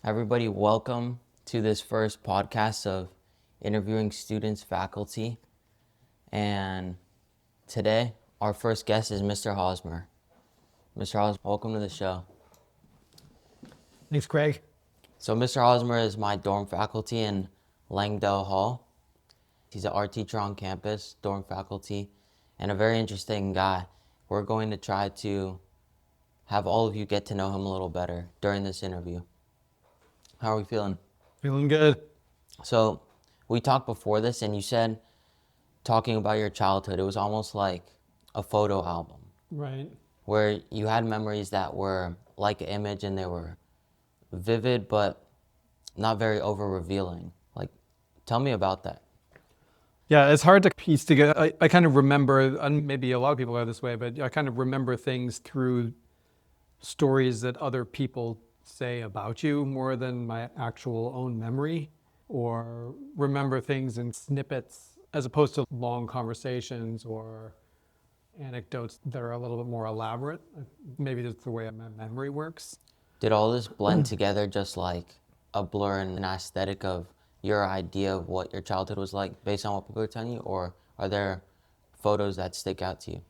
Everybody, welcome to this first podcast of interviewing students, faculty. And today, our first guest is Mr. Hosmer. Mr. Hosmer, welcome to the show. Thanks, Craig. So Mr. Hosmer is my dorm faculty in Langdell Hall. He's an art teacher on campus, dorm faculty, and a very interesting guy. We're going to try to have all of you get to know him a little better during this interview. How are we feeling? Feeling good. So we talked before this, and you said, talking about your childhood, it was almost like a photo album. Right. Where you had memories that were like an image and they were vivid, but not very over-revealing. Like, tell me about that. Yeah, it's hard to piece together. I kind of remember, and maybe a lot of people are this way, but I kind of remember things through stories that other people say about you more than my actual own memory, or remember things in snippets as opposed to long conversations or anecdotes that are a little bit more elaborate. Maybe that's the way my memory works. Did all this blend together just like a blur and an aesthetic of your idea of what your childhood was like based on what people are telling you, or are there photos that stick out to you?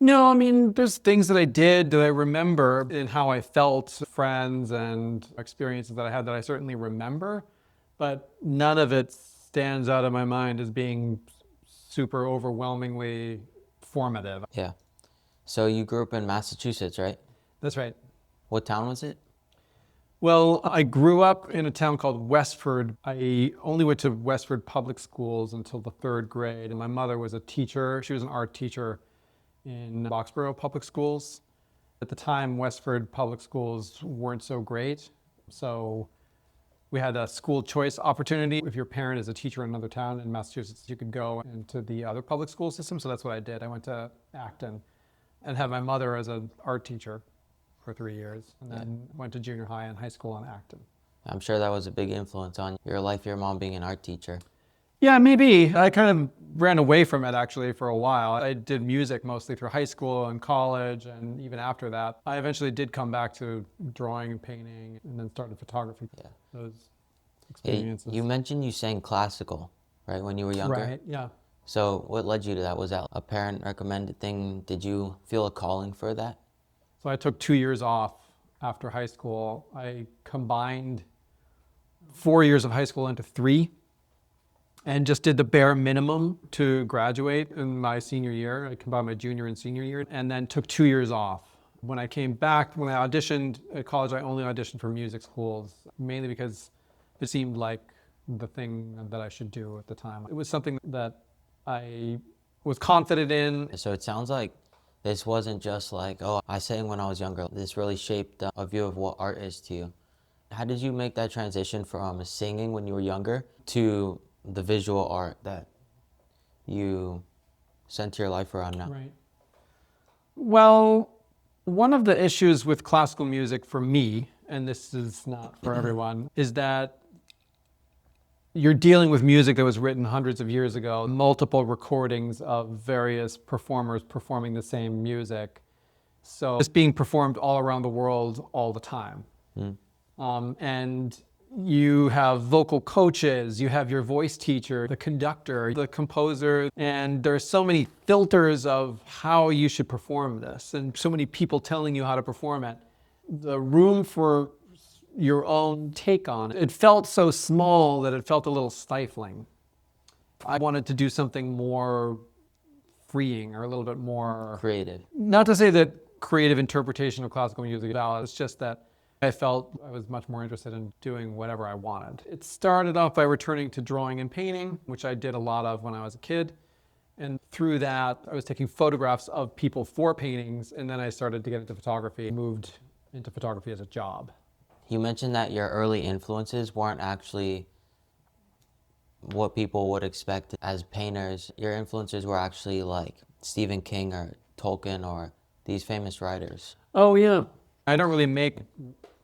No, I mean, there's things that I did that I remember and how I felt, friends and experiences that I had that I certainly remember, but none of it stands out of my mind as being super overwhelmingly formative. Yeah. So you grew up in Massachusetts, right? That's right. What town was it? Well, I grew up in a town called Westford. I only went to Westford public schools until the third grade, and my mother was a teacher. She was an art teacher in Boxborough public schools. At the time, Westford public schools weren't so great. So we had a school choice opportunity. If your parent is a teacher in another town in Massachusetts, you could go into the other public school system. So that's what I did. I went to Acton and had my mother as an art teacher for 3 years, and then went to junior high and high school in Acton. I'm sure that was a big influence on your life, your mom being an art teacher. Yeah, maybe. I kind of ran away from it actually for a while. I did music mostly through high school and college, and even after that. I eventually did come back to drawing and painting, and then started photography. Yeah. Those Hey, experiences. you mentioned you sang classical, right, when you were younger? Right, yeah. So what led you to that? Was that a parent recommended thing? Did you feel a calling for that? So I took 2 years off after high school. I combined 4 years of high school into 3. And just did the bare minimum to graduate in my senior year. I combined my junior and senior year, and then took 2 years off. When I came back, when I auditioned at college, I only auditioned for music schools, mainly because it seemed like the thing that I should do at the time. It was something that I was confident in. So it sounds like this wasn't just like, oh, I sang when I was younger. This really shaped a view of what art is to you. How did you make that transition from singing when you were younger to the visual art that you center your life around now? Right. Well, one of the issues with classical music for me, and this is not for everyone, is that you're dealing with music that was written hundreds of years ago, multiple recordings of various performers performing the same music. So it's being performed all around the world all the time. And you have vocal coaches, you have your voice teacher, the conductor, the composer, and there's so many filters of how you should perform this, and so many people telling you how to perform it. The room for your own take on it felt so small that it felt a little stifling. I wanted to do something more freeing or a little bit more Creative. Not to say that creative interpretation of classical music is valid, it's just that I felt I was much more interested in doing whatever I wanted. It started off by returning to drawing and painting, which I did a lot of when I was a kid. And through that, I was taking photographs of people for paintings, and then I started to get into photography, moved into photography as a job. You mentioned that your early influences weren't actually what people would expect as painters. Your influences were actually like Stephen King or Tolkien or these famous writers. Oh, yeah. I don't really make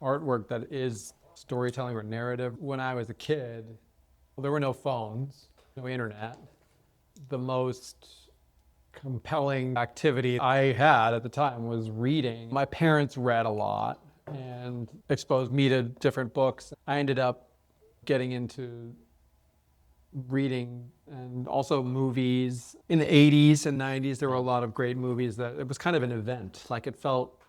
artwork that is storytelling or narrative. When I was a kid, there were no phones, no internet. The most compelling activity I had at the time was reading. My parents read a lot, and exposed me to different books. I ended up getting into reading and also movies. In the 80s and 90s, there were a lot of great movies that it was kind of an event. Like it felt,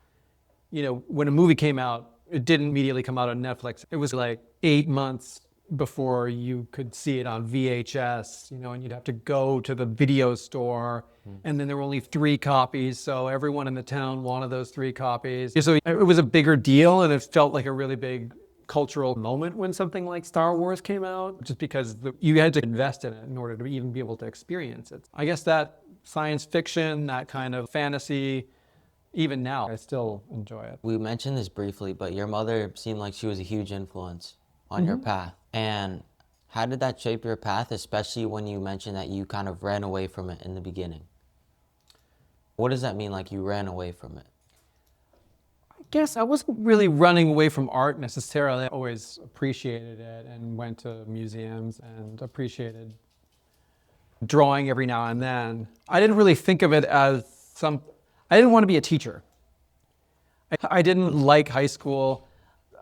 when a movie came out, it didn't immediately come out on Netflix. It was like 8 months before you could see it on VHS, and you'd have to go to the video store. And then there were only 3 copies, so everyone in the town wanted those 3 copies. So it was a bigger deal, and it felt like a really big cultural moment when something like Star Wars came out, just because you had to invest in it in order to even be able to experience it. I guess that science fiction, that kind of fantasy, even now, I still enjoy it. We mentioned this briefly, but your mother seemed like she was a huge influence on your path. And how did that shape your path, especially when you mentioned that you kind of ran away from it in the beginning? What does that mean, like you ran away from it? I guess I wasn't really running away from art necessarily. I always appreciated it and went to museums and appreciated drawing every now and then. I didn't really think of it as I didn't want to be a teacher. I didn't like high school.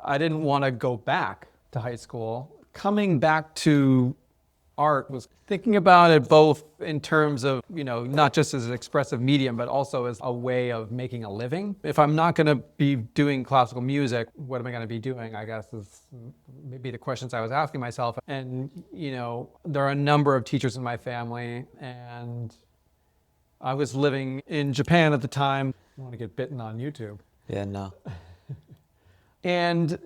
I didn't want to go back to high school. Coming back to art was thinking about it both in terms of, not just as an expressive medium, but also as a way of making a living. If I'm not going to be doing classical music, what am I going to be doing, I guess, is maybe the questions I was asking myself. And, there are a number of teachers in my family, and I was living in Japan at the time. I don't want to get bitten on YouTube. Yeah, no. And,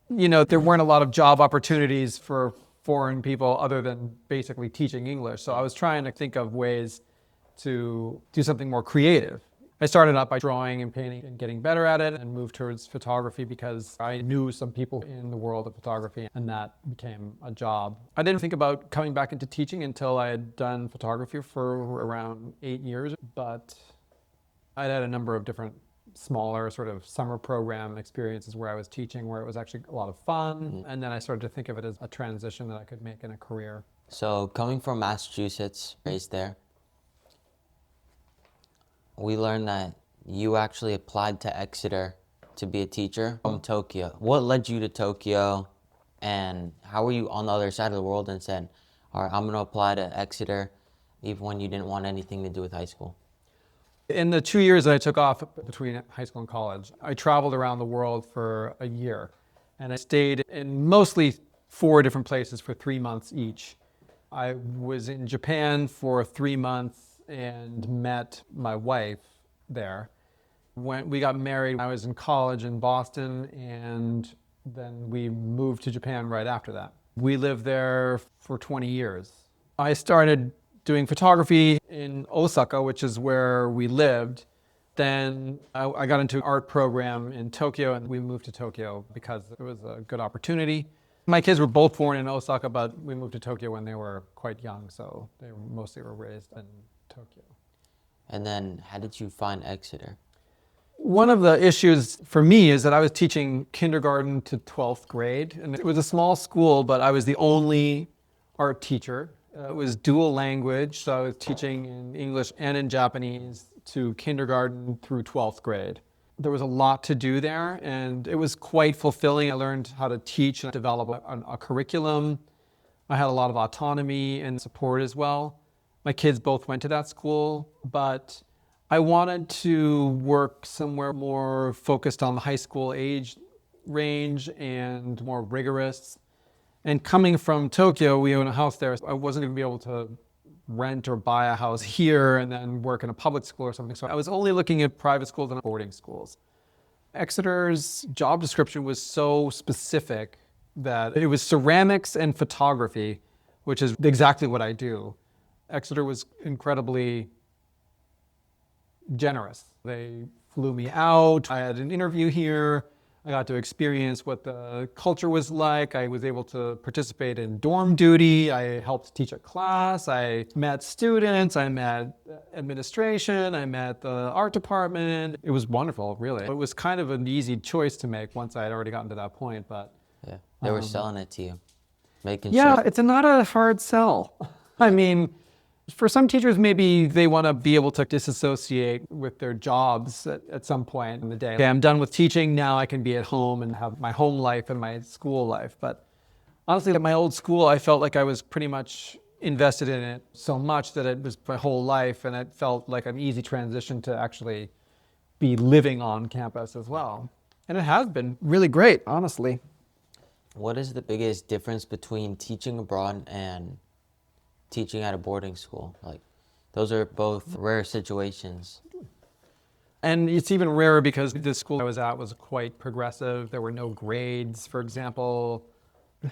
there weren't a lot of job opportunities for foreign people other than basically teaching English. So I was trying to think of ways to do something more creative. I started out by drawing and painting and getting better at it, and moved towards photography because I knew some people in the world of photography, and that became a job. I didn't think about coming back into teaching until I had done photography for around 8 years, but I'd had a number of different smaller sort of summer program experiences where I was teaching, where it was actually a lot of fun. And then I started to think of it as a transition that I could make in a career. So coming from Massachusetts, raised there, we learned that you actually applied to Exeter to be a teacher from Tokyo. What led you to Tokyo, and how were you on the other side of the world and said, all right, I'm going to apply to Exeter, even when you didn't want anything to do with high school? In the 2 years that I took off between high school and college, I traveled around the world for a year, and I stayed in mostly 4 different places for 3 months each. I was in Japan for 3 months and met my wife there. When we got married, I was in college in Boston, and then we moved to Japan right after that. We lived there for 20 years. I started doing photography in Osaka, which is where we lived. Then I got into an art program in Tokyo, and we moved to Tokyo because it was a good opportunity. My kids were both born in Osaka, but we moved to Tokyo when they were quite young, so they mostly were raised in Tokyo. And then how did you find Exeter? One of the issues for me is that I was teaching kindergarten to 12th grade, and it was a small school, but I was the only art teacher. It was dual language, so I was teaching in English and in Japanese to kindergarten through 12th grade. There was a lot to do there, and it was quite fulfilling. I learned how to teach and develop a curriculum. I had a lot of autonomy and support as well. My kids both went to that school, but I wanted to work somewhere more focused on the high school age range and more rigorous. And coming from Tokyo, we own a house there. I wasn't going to be able to rent or buy a house here and then work in a public school or something. So I was only looking at private schools and boarding schools. Exeter's job description was so specific that it was ceramics and photography, which is exactly what I do. Exeter was incredibly generous. They flew me out. I had an interview here. I got to experience what the culture was like. I was able to participate in dorm duty. I helped teach a class. I met students. I met administration. I met the art department. It was wonderful, really. It was kind of an easy choice to make once I had already gotten to that point. But Yeah, they were selling it to you, making yeah, sure. it's not a hard sell. I mean, For some teachers, maybe they want to be able to disassociate with their jobs at some point in the day. Okay, I'm done with teaching. Now I can be at home and have my home life and my school life. But honestly, at my old school, I felt like I was pretty much invested in it so much that it was my whole life, and it felt like an easy transition to actually be living on campus as well. And it has been really great, honestly. What is the biggest difference between teaching abroad and teaching at a boarding school? Like, those are both rare situations. And it's even rarer because the school I was at was quite progressive. There were no grades, for example.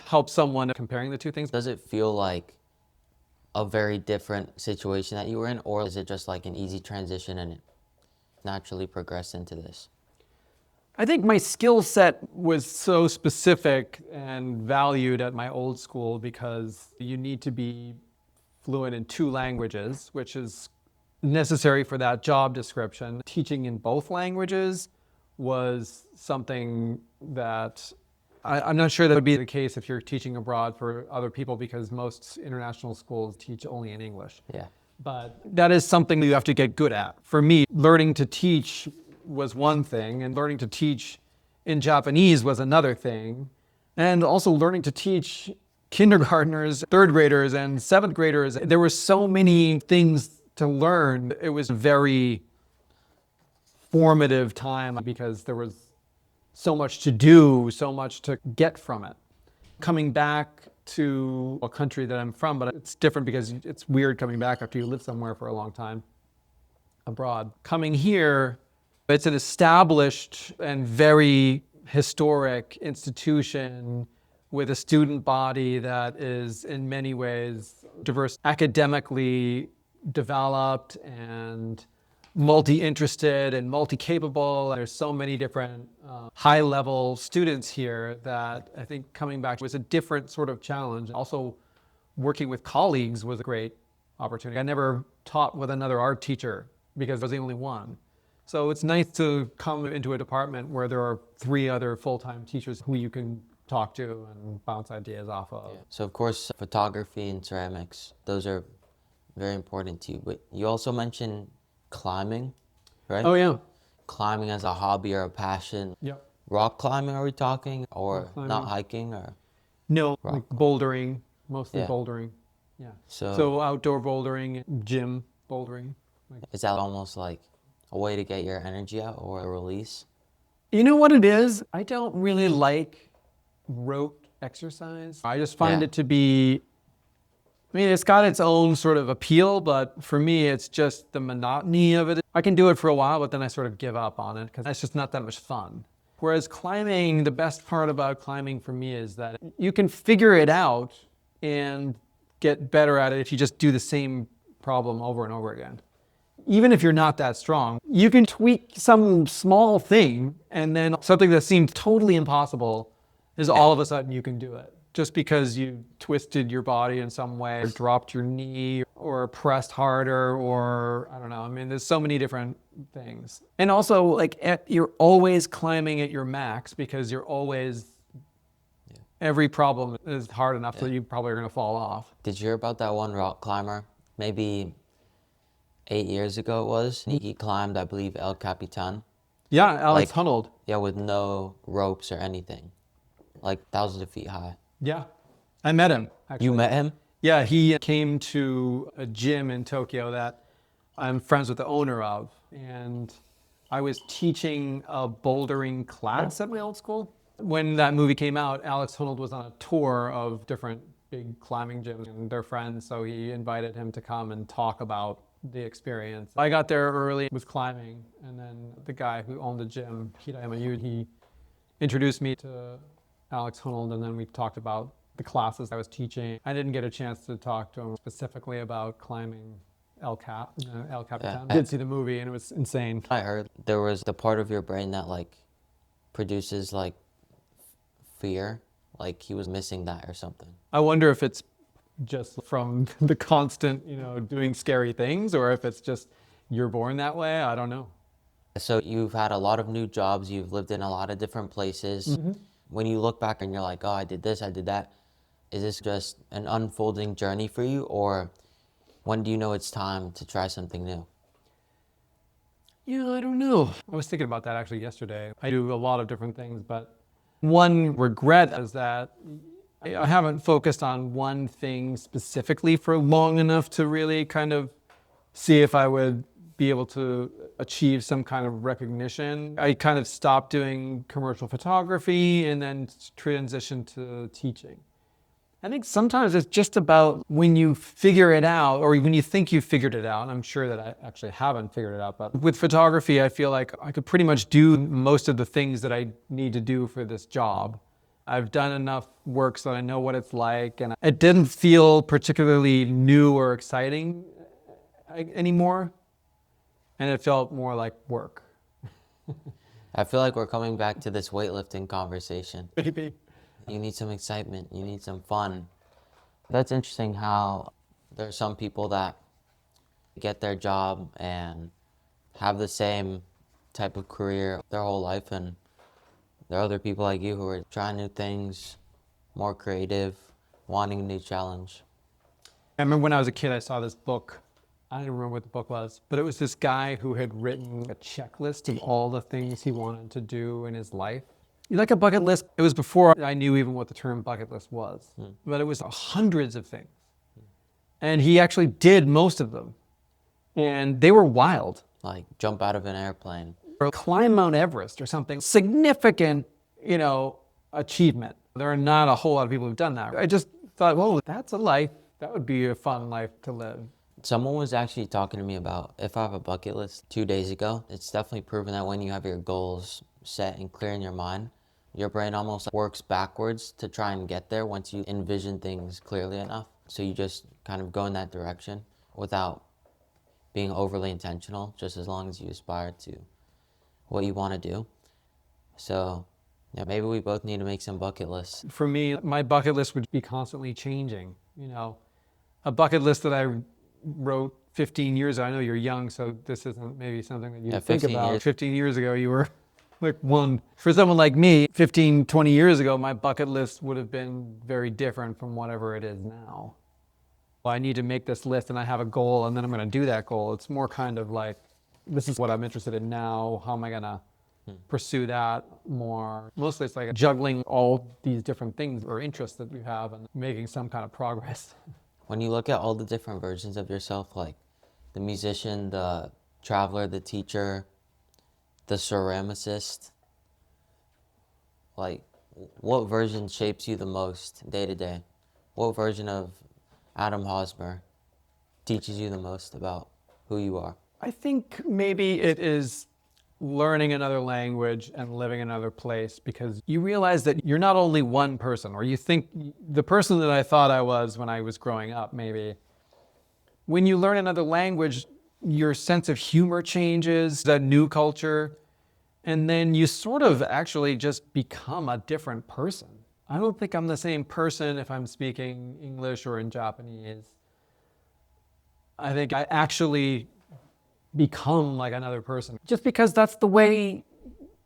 Help someone comparing the two things. Does it feel like a very different situation that you were in, or is it just like an easy transition and it naturally progressed into this? I think my skill set was so specific and valued at my old school because you need to be fluent in 2 languages, which is necessary for that job description. Teaching in both languages was something that I'm not sure that would be the case if you're teaching abroad for other people, because most international schools teach only in English. Yeah. But that is something that you have to get good at. For me, learning to teach was one thing, and learning to teach in Japanese was another thing. And also learning to teach kindergartners, 3rd graders, and 7th graders. There were so many things to learn. It was a very formative time because there was so much to do, so much to get from it. Coming back to a country that I'm from, but it's different because it's weird coming back after you live somewhere for a long time abroad. Coming here, it's an established and very historic institution with a student body that is in many ways diverse, academically developed and multi-interested and multi-capable. There's so many different high-level students here that I think coming back was a different sort of challenge. Also, working with colleagues was a great opportunity. I never taught with another art teacher because I was the only one. So it's nice to come into a department where there are 3 other full-time teachers who you can talk to and bounce ideas off of. Yeah. So of course, photography and ceramics, those are very important to you. But you also mentioned climbing, right? Oh yeah. Climbing as a hobby or a passion. Yep. Rock climbing, are we talking? Or Rock climbing. not hiking? Or No, rock like bouldering, mostly Yeah. bouldering. Yeah. So, So outdoor bouldering, gym bouldering. is that almost like a way to get your energy out or a release? You know what it is? I don't really like rote exercise. I just find Yeah. it to be, I mean, it's got its own sort of appeal, but for me, it's just the monotony of it. I can do it for a while, but then I sort of give up on it because it's just not that much fun. Whereas climbing, the best part about climbing for me is that you can figure it out and get better at it if you just do the same problem over and over again. Even if you're not that strong, you can tweak some small thing and then something that seems totally impossible is all of a sudden you can do it. Just because you twisted your body in some way, or dropped your knee, or pressed harder, or I don't know. I mean, there's so many different things. And also, like, you're always climbing at your max because you're always, every problem is hard enough that you probably are going to fall off. Did you hear about that one rock climber? Maybe 8 years ago it was. He climbed, I believe, El Capitan. Yeah, Alex Like- Honnold. Yeah, with no ropes or anything. Like thousands of feet high. Yeah, I met him, actually. You met him? Yeah, he came to a gym in Tokyo that I'm friends with the owner of. And I was teaching a bouldering class at my old school. When that movie came out, Alex Honnold was on a tour of different big climbing gyms and they're friends, so he invited him to come and talk about the experience. I got there early with climbing, and then the guy who owned the gym, Hirayama Yu, he introduced me to Alex Honnold, and then we talked about the classes I was teaching. I didn't get a chance to talk to him specifically about climbing El Capitan. Yeah. I did see the movie, and it was insane. I heard there was the part of your brain that like produces like fear. Like he was missing that or something. I wonder if it's just from the constant, doing scary things, or if it's just you're born that way. I don't know. So you've had a lot of new jobs. You've lived in a lot of different places. When you look back and you're like, oh, I did this, I did that. Is this just an unfolding journey for you, or When do you know it's time to try something new? Yeah, I don't know. I was thinking about that actually yesterday. I do a lot of different things, but one regret is that I haven't focused on one thing specifically for long enough to really kind of see if I would be able to achieve some kind of recognition. I kind of stopped doing commercial photography and then transitioned to teaching. I think sometimes it's just about when you figure it out, or when you think you figured it out. And I'm sure that I actually haven't figured it out, but with photography, I feel like I could pretty much do most of the things that I need to do for this job. I've done enough work so that I know what it's like, and it didn't feel particularly new or exciting anymore, and it felt more like work. I feel like we're coming back to this weightlifting conversation. Maybe. You need some excitement, you need some fun. That's interesting how there are some people that get their job and have the same type of career their whole life, and there are other people like you who are trying new things, more creative, wanting a new challenge. I remember when I was a kid, I saw this book. I don't remember what the book was, but it was this guy who had written a checklist of all the things he wanted to do in his life. Like a bucket list. It was before I knew even what the term bucket list was, but it was hundreds of things. And he actually did most of them. And they were wild. Like jump out of an airplane. Or climb Mount Everest or something. Significant, achievement. There are not a whole lot of people who've done that. I just thought, well, that's a life. That would be a fun life to live. Someone was actually talking to me about if I have a bucket list 2 days ago. It's definitely proven that when you have your goals set and clear in your mind, your brain almost works backwards to try and get there once you envision things clearly enough. So you just kind of go in that direction without being overly intentional, just as long as you aspire to what you want to do. So yeah, maybe we both need to make some bucket lists. For me, my bucket list would be constantly changing. A bucket list that I wrote 15 years ago. I know you're young, so this isn't maybe something that you think 15 about. years. 15 years ago, you were like one. For someone like me, 15, 20 years ago, my bucket list would have been very different from whatever it is now. Well, I need to make this list and I have a goal and then I'm going to do that goal. It's more kind of like, this is what I'm interested in now. How am I going to pursue that more? Mostly it's like juggling all these different things or interests that you have and making some kind of progress. When you look at all the different versions of yourself, like the musician, the traveler, the teacher, the ceramicist, like what version shapes you the most day to day? What version of Adam Hosmer teaches you the most about who you are? I think maybe it is learning another language and living in another place, because you realize that you're not only one person, or you think the person that I thought I was when I was growing up, maybe. When you learn another language, your sense of humor changes, that new culture, and then you sort of actually just become a different person. I don't think I'm the same person if I'm speaking English or in Japanese. I think I actually become like another person, just because that's the way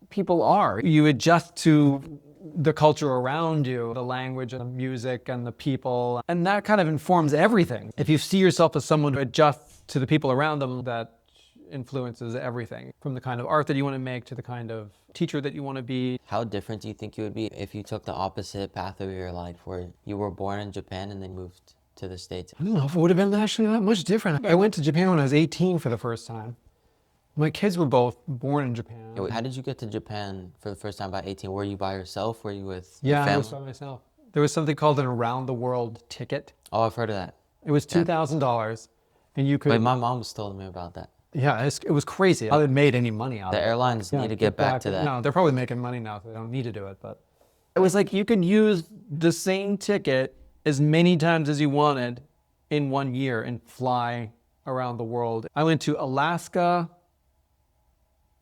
people are. You adjust to the culture around you, the language and the music and the people, and that kind of informs everything. If you see yourself as someone who adjusts to the people around them, that influences everything, from the kind of art that you want to make to the kind of teacher that you want to be. How different do you think you would be if you took the opposite path of your life, where you were born in Japan and then moved to the States? I don't know if it would have been actually that much different. I went to Japan when I was 18 for the first time. My kids were both born in Japan. How did you get to Japan for the first time by 18? Were you by yourself? Were you with Yeah, your family? I was by myself. There was something called an around the world ticket. Oh, I've heard of that. It was $2,000, and you could. Wait, my mom was telling me about that. Yeah, it was crazy. I haven't made any money out The of it. airlines need to get back to that. No, they're probably making money now, so they don't need to do it. But it was like you could use the same ticket as many times as you wanted in 1 year and fly around the world. I went to Alaska,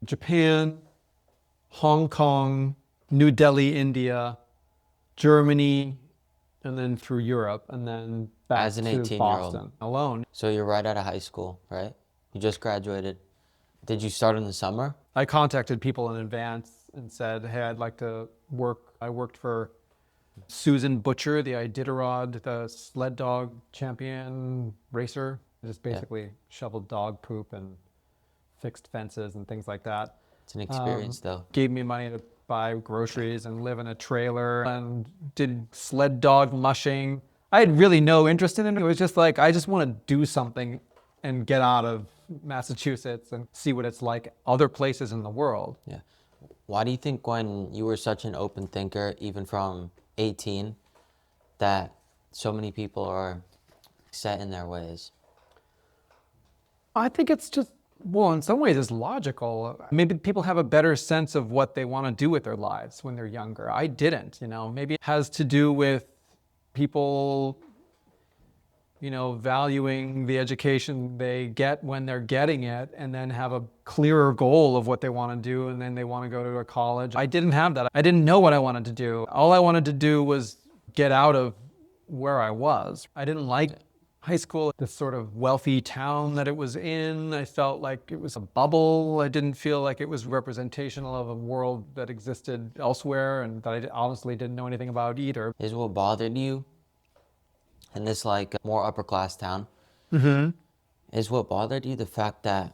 Japan, Hong Kong, New Delhi, India, Germany, and then through Europe, and then back As an to 18-year-old. Boston alone. So you're right out of high school, right? You just graduated. Did you start in the summer? I contacted people in advance and said, hey, I'd like to work. I worked for Susan Butcher, the Iditarod, the sled dog champion racer. Just basically shoveled dog poop and fixed fences and things like that. It's an experience, though. Gave me money to buy groceries and live in a trailer and did sled dog mushing. I had really no interest in it. It was just like, I just want to do something and get out of Massachusetts and see what it's like other places in the world. Yeah. Why do you think when you were such an open thinker, even from 18, that so many people are set in their ways? I think it's just, well, in some ways it's logical. Maybe people have a better sense of what they want to do with their lives when they're younger. I didn't, maybe it has to do with people, valuing the education they get when they're getting it, and then have a clearer goal of what they want to do, and then they want to go to a college. I didn't have that. I didn't know what I wanted to do. All I wanted to do was get out of where I was. I didn't like high school, this sort of wealthy town that it was in. I felt like it was a bubble. I didn't feel like it was representational of a world that existed elsewhere and that I honestly didn't know anything about either. Is what bothered you in this more upper class town? Is what bothered you the fact that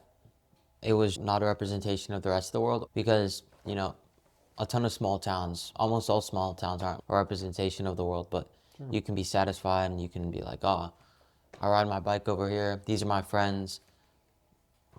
it was not a representation of the rest of the world? Because, a ton of small towns, almost all small towns aren't a representation of the world, but you can be satisfied and you can be like, oh, I ride my bike over here. These are my friends.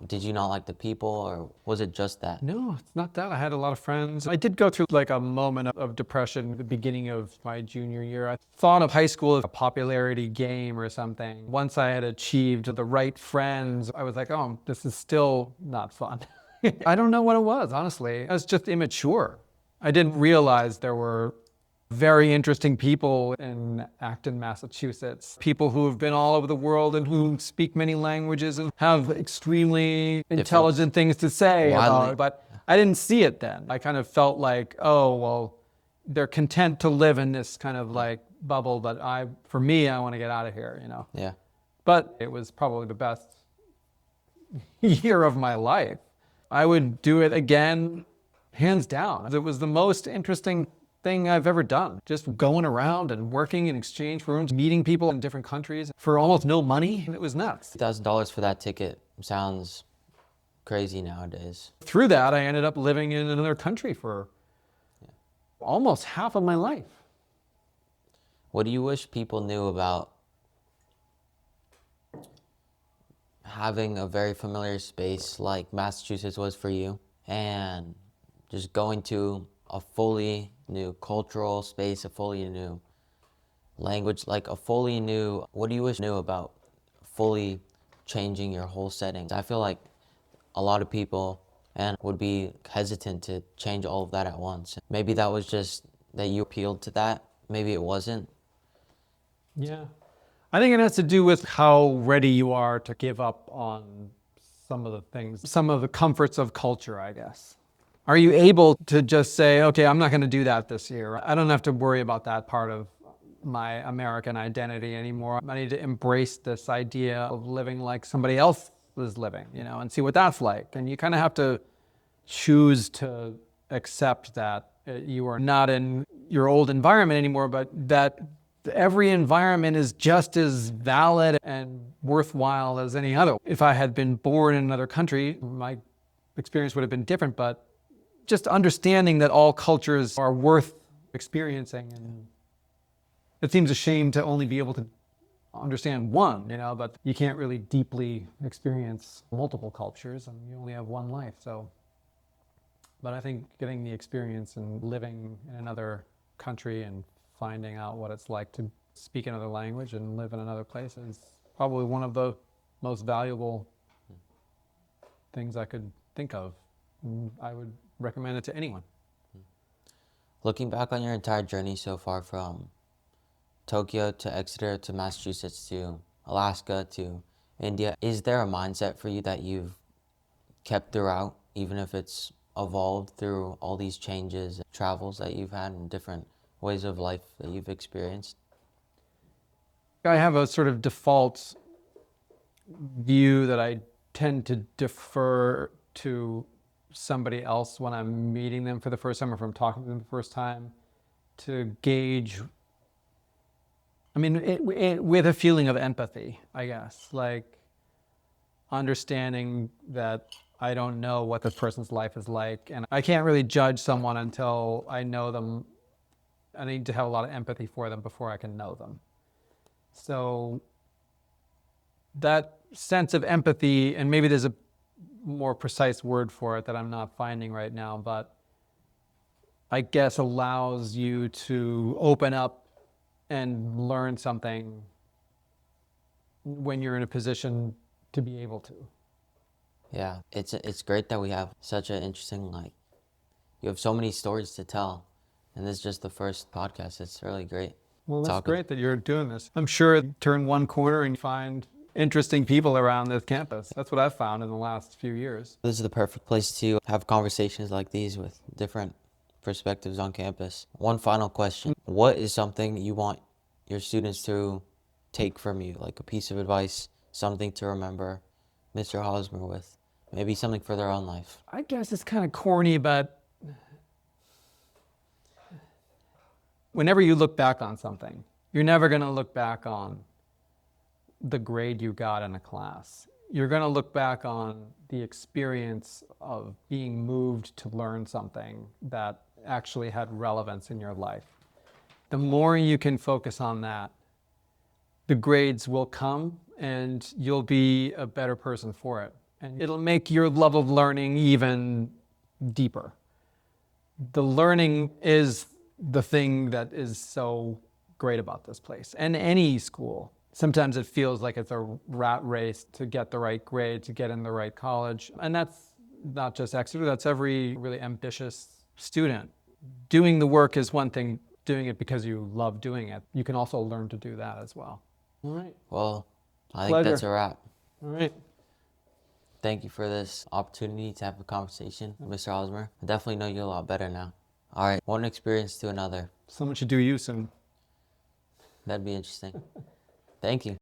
Did you not like the people, or was it just that? No, it's not that. I had a lot of friends. I did go through a moment of depression at the beginning of my junior year. I thought of high school as a popularity game or something. Once I had achieved the right friends, I was like, oh, this is still not fun. I don't know what it was, honestly. I was just immature. I didn't realize there were very interesting people in Acton, Massachusetts. People who have been all over the world and who speak many languages and have extremely intelligent things to say about it. But I didn't see it then. I kind of felt like, oh, well, they're content to live in this kind of bubble, but for me, I want to get out of here, Yeah. But it was probably the best year of my life. I would do it again, hands down. It was the most interesting thing I've ever done. Just going around and working in exchange rooms, meeting people in different countries for almost no money. It was nuts. $1,000 for that ticket sounds crazy nowadays. Through that, I ended up living in another country for almost half of my life. What do you wish people knew about having a very familiar space like Massachusetts was for you, and just going to a fully new cultural space, a fully new language, a fully new, what do you wish knew about fully changing your whole setting? I feel like a lot of people would be hesitant to change all of that at once. Maybe that was just that you appealed to that. Maybe it wasn't. Yeah. I think it has to do with how ready you are to give up on some of the things, some of the comforts of culture, I guess. Are you able to just say, okay, I'm not going to do that this year. I don't have to worry about that part of my American identity anymore. I need to embrace this idea of living like somebody else is living, and see what that's like. And you kind of have to choose to accept that you are not in your old environment anymore, but that every environment is just as valid and worthwhile as any other. If I had been born in another country, my experience would have been different, but just understanding that all cultures are worth experiencing. And it seems a shame to only be able to understand one, but you can't really deeply experience multiple cultures and you only have one life. But I think getting the experience and living in another country and finding out what it's like to speak another language and live in another place is probably one of the most valuable things I could think of. I would recommend it to anyone. Looking back on your entire journey so far, from Tokyo to Exeter to Massachusetts to Alaska to India, is there a mindset for you that you've kept throughout, even if it's evolved through all these changes, travels that you've had, and different ways of life that you've experienced? I have a sort of default view that I tend to defer to somebody else when I'm meeting them for the first time or if I'm talking to them the first time, to gauge, with a feeling of empathy, I guess. understanding that I don't know what this person's life is like, and I can't really judge someone until I know them. I need to have a lot of empathy for them before I can know them. So that sense of empathy, and maybe there's a more precise word for it that I'm not finding right now, but I guess allows you to open up and learn something when you're in a position to be able to. Yeah, it's great that we have such an interesting, like, you have so many stories to tell, and this is just the first podcast. It's really great. Well, that's talking. great that you're doing this. I'm sure you turn one corner and you find interesting people around this campus. That's what I've found in the last few years. This is the perfect place to have conversations like these with different perspectives on campus. One final question. What is something you want your students to take from you, like a piece of advice, something to remember Mr. Hosmer with? Maybe something for their own life. I guess it's kind of corny, but whenever you look back on something, you're never going to look back on the grade you got in a class. You're going to look back on the experience of being moved to learn something that actually had relevance in your life. The more you can focus on that, the grades will come and you'll be a better person for it. And it'll make your love of learning even deeper. The learning is the thing that is so great about this place and any school. Sometimes it feels like it's a rat race to get the right grade, to get in the right college. And that's not just Exeter, that's every really ambitious student. Doing the work is one thing, doing it because you love doing it. You can also learn to do that as well. All right. Well, I Pleasure. think that's a wrap. All right. Thank you for this opportunity to have a conversation with Mr. Hosmer. I definitely know you a lot better now. All right, one experience to another. Someone should do you soon. That'd be interesting. Thank you.